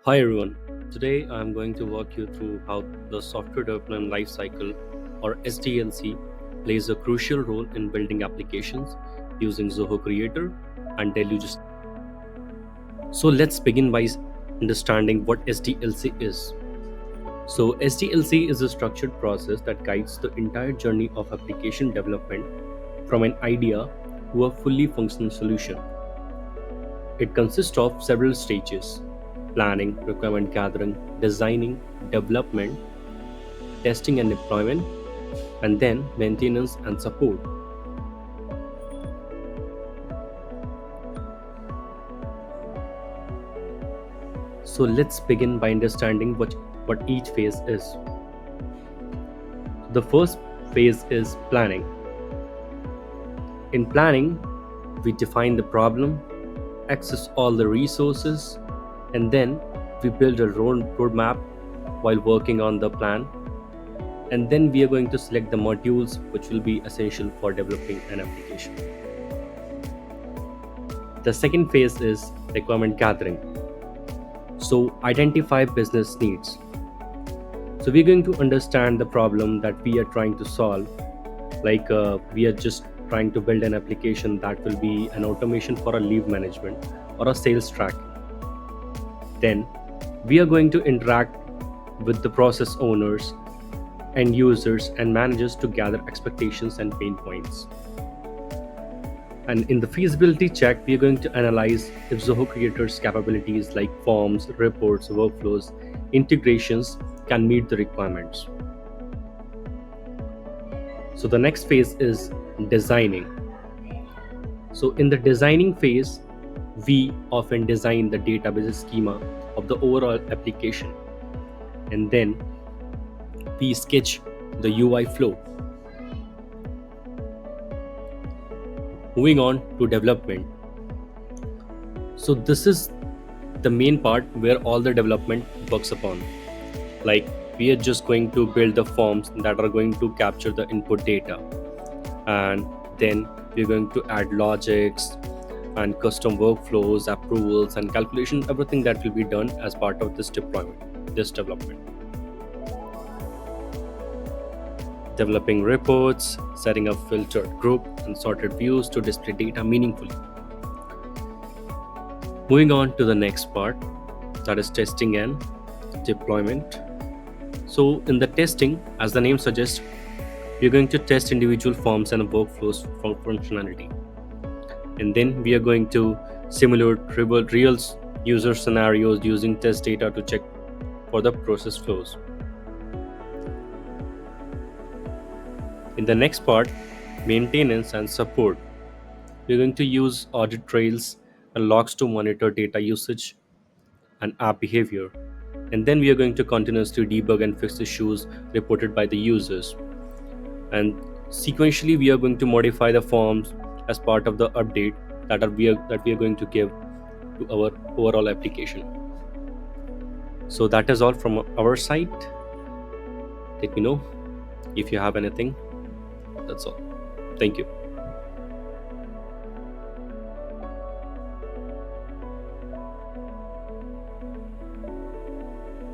Hi everyone. Today I'm going to walk you through how the software development lifecycle or SDLC plays a crucial role in building applications using Zoho Creator and Deluge. So let's begin by understanding what SDLC is. So SDLC is a structured process that guides the entire journey of application development from an idea to a fully functional solution. It consists of several stages: planning, requirement gathering, designing, development, testing and deployment, and then maintenance and support. So let's begin by understanding what each phase is. The first phase is planning. In planning, we define the problem, access all the resources, and then we build a roadmap while working on the plan. And then we are going to select the modules which will be essential for developing an application. The second phase is requirement gathering. So identify business needs. So we're going to understand the problem that we are trying to solve. We are just trying to build an application that will be an automation for a leave management or a sales tracking. Then we are going to interact with the process owners and users and managers to gather expectations and pain points. And in the feasibility check, we are going to analyze if Zoho Creator's capabilities like forms, reports, workflows, integrations can meet the requirements. So the next phase is designing. So in the designing phase, we often design the database schema of the overall application, and then we sketch the UI flow. Moving on to development. So this is the main part where all the development works upon. Like, we are just going to build the forms that are going to capture the input data, and then we're going to add logics and custom workflows, approvals and calculations, everything that will be done as part of this deployment, this development. Developing reports, setting up filtered group and sorted views to display data meaningfully. Moving on to the next part, that is testing and deployment. So in the testing, as the name suggests, we're going to test individual forms and workflows for functionality. And then we are going to simulate real user scenarios using test data to check for the process flows. In the next part, maintenance and support, we're going to use audit trails and logs to monitor data usage and app behavior. And then we are going to continuously debug and fix issues reported by the users. And sequentially, we are going to modify the forms as part of the update that we are going to give to our overall application. So that is all from our side. Let me know if you have anything. That's all. Thank you.